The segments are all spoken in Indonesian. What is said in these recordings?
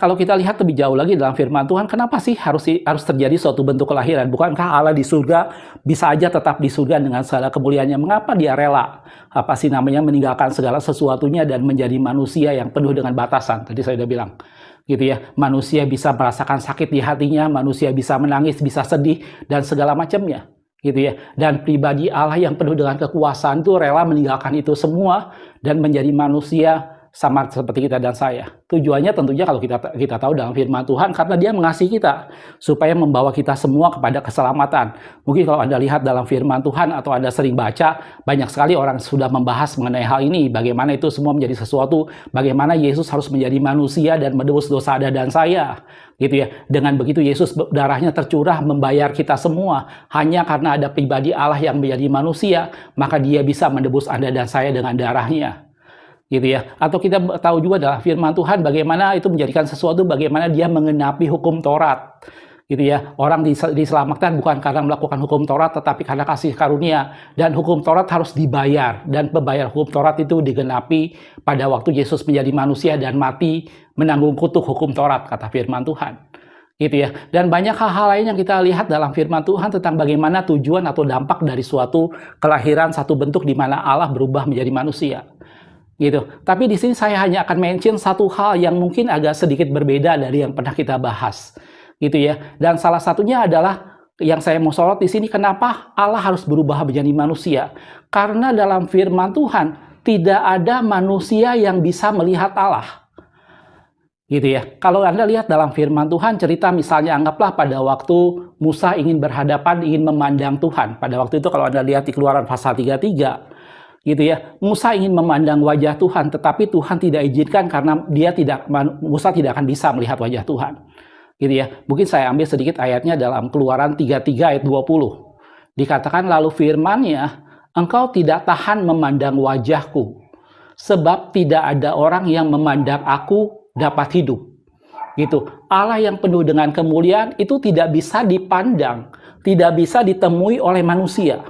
Kalau kita lihat lebih jauh lagi dalam firman Tuhan, kenapa sih harus terjadi suatu bentuk kelahiran? Bukankah Allah di surga bisa aja tetap di surga dengan segala kemuliaannya? Mengapa dia rela meninggalkan segala sesuatunya dan menjadi manusia yang penuh dengan batasan? Tadi saya udah bilang, gitu ya. Manusia bisa merasakan sakit di hatinya, manusia bisa menangis, bisa sedih dan segala macamnya, gitu ya. Dan pribadi Allah yang penuh dengan kekuasaan itu rela meninggalkan itu semua dan menjadi manusia sama seperti kita dan saya. Tujuannya tentunya kalau kita tahu dalam firman Tuhan, karena dia mengasihi kita supaya membawa kita semua kepada keselamatan. Mungkin kalau Anda lihat dalam firman Tuhan atau Anda sering baca, banyak sekali orang sudah membahas mengenai hal ini, bagaimana itu semua menjadi sesuatu, bagaimana Yesus harus menjadi manusia dan menebus dosa Anda dan saya, gitu ya. Dengan begitu Yesus darahnya tercurah membayar kita semua. Hanya karena ada pribadi Allah yang menjadi manusia, maka dia bisa menebus Anda dan saya dengan darahnya, gitu ya. Atau kita tahu juga dalam firman Tuhan bagaimana itu menjadikan sesuatu, bagaimana dia mengenapi hukum Taurat, gitu ya. Orang diselamatkan bukan karena melakukan hukum Taurat, tetapi karena kasih karunia. Dan hukum Taurat harus dibayar, dan pembayar hukum Taurat itu digenapi pada waktu Yesus menjadi manusia dan mati menanggung kutuk hukum Taurat, kata firman Tuhan, gitu ya. Dan banyak hal-hal lain yang kita lihat dalam firman Tuhan tentang bagaimana tujuan atau dampak dari suatu kelahiran, satu bentuk di mana Allah berubah menjadi manusia, gitu. Tapi di sini saya hanya akan mention satu hal yang mungkin agak sedikit berbeda dari yang pernah kita bahas, gitu ya. Dan salah satunya adalah yang saya mau sorot di sini, kenapa Allah harus berubah menjadi manusia? Karena dalam firman Tuhan tidak ada manusia yang bisa melihat Allah, gitu ya. Kalau Anda lihat dalam firman Tuhan, cerita misalnya anggaplah pada waktu Musa ingin berhadapan, ingin memandang Tuhan. Pada waktu itu kalau Anda lihat di Keluaran pasal 33, gitu ya, Musa ingin memandang wajah Tuhan, tetapi Tuhan tidak izinkan karena Musa tidak akan bisa melihat wajah Tuhan, gitu ya. Mungkin saya ambil sedikit ayatnya dalam Keluaran 33 ayat 20. Dikatakan, lalu firman-Nya, engkau tidak tahan memandang wajahku, sebab tidak ada orang yang memandang aku dapat hidup, gitu. Allah yang penuh dengan kemuliaan itu tidak bisa dipandang, tidak bisa ditemui oleh manusia,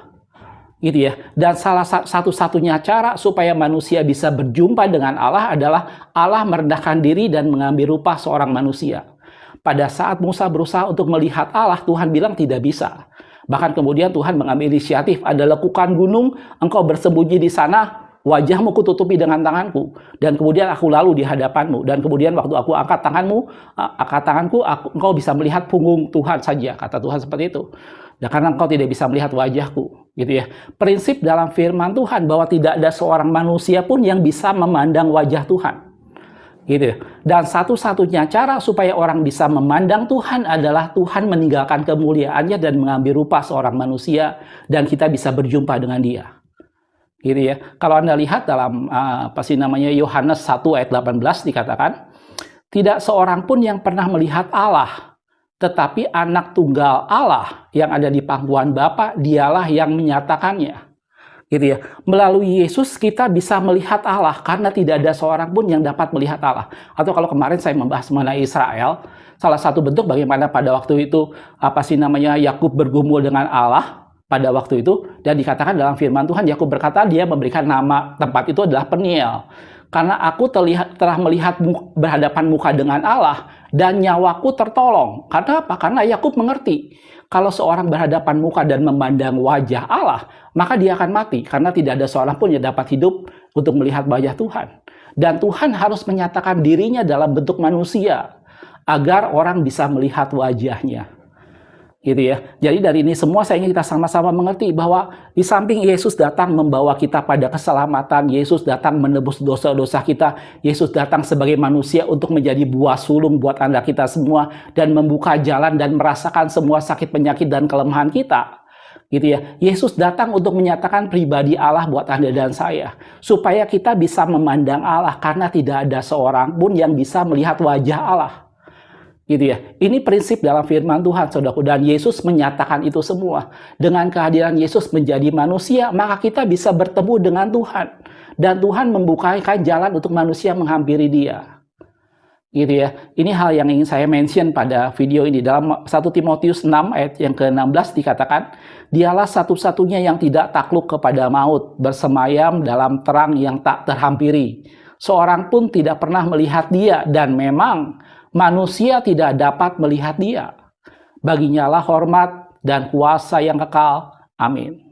gitu ya. Dan salah satu-satunya cara supaya manusia bisa berjumpa dengan Allah adalah Allah merendahkan diri dan mengambil rupa seorang manusia. Pada saat Musa berusaha untuk melihat Allah, Tuhan bilang tidak bisa. Bahkan kemudian Tuhan mengambil inisiatif, ada lekukan gunung, engkau bersembunyi di sana, wajahmu kututupi dengan tanganku, dan kemudian aku lalu di hadapanmu, dan kemudian waktu aku angkat tanganku, engkau bisa melihat punggung Tuhan saja, kata Tuhan seperti itu. Dan karena engkau tidak bisa melihat wajahku, gitu ya. Prinsip dalam firman Tuhan bahwa tidak ada seorang manusia pun yang bisa memandang wajah Tuhan, gitu ya. Dan satu-satunya cara supaya orang bisa memandang Tuhan adalah Tuhan meninggalkan kemuliaannya dan mengambil rupa seorang manusia, dan kita bisa berjumpa dengan dia, gitu ya. Kalau Anda lihat dalam Yohanes 1 ayat 18 dikatakan, tidak seorang pun yang pernah melihat Allah, tetapi anak tunggal Allah yang ada di pangkuan Bapa, dialah yang menyatakannya, gitu ya. Melalui Yesus kita bisa melihat Allah, karena tidak ada seorang pun yang dapat melihat Allah. Atau kalau kemarin saya membahas mengenai Israel, salah satu bentuk bagaimana pada waktu itu Yakub bergumul dengan Allah pada waktu itu, dan dikatakan dalam firman Tuhan, Yakub berkata dia memberikan nama tempat itu adalah Peniel, karena aku telah melihat berhadapan muka dengan Allah dan nyawaku tertolong. Karena apa? Karena Yakub mengerti kalau seorang berhadapan muka dan memandang wajah Allah, maka dia akan mati, karena tidak ada seorang pun yang dapat hidup untuk melihat wajah Tuhan. Dan Tuhan harus menyatakan dirinya dalam bentuk manusia agar orang bisa melihat wajahnya, gitu ya. Jadi dari ini semua saya ingin kita sama-sama mengerti bahwa di samping Yesus datang membawa kita pada keselamatan, Yesus datang menebus dosa-dosa kita, Yesus datang sebagai manusia untuk menjadi buah sulung buat Anda kita semua dan membuka jalan dan merasakan semua sakit, penyakit, dan kelemahan kita, gitu ya. Yesus datang untuk menyatakan pribadi Allah buat Anda dan saya, supaya kita bisa memandang Allah, karena tidak ada seorang pun yang bisa melihat wajah Allah, gitu ya. Ini prinsip dalam firman Tuhan, saudaraku, dan Yesus menyatakan itu semua. Dengan kehadiran Yesus menjadi manusia, maka kita bisa bertemu dengan Tuhan, dan Tuhan membukakan jalan untuk manusia menghampiri Dia, gitu ya. Ini hal yang ingin saya mention pada video ini. Dalam 1 Timotius 6 ayat yang ke-16 dikatakan, dialah satu-satunya yang tidak takluk kepada maut, bersemayam dalam terang yang tak terhampiri. Seorang pun tidak pernah melihat Dia, dan memang Manusia tidak dapat melihat Dia. Baginya lah hormat dan kuasa yang kekal. Amin.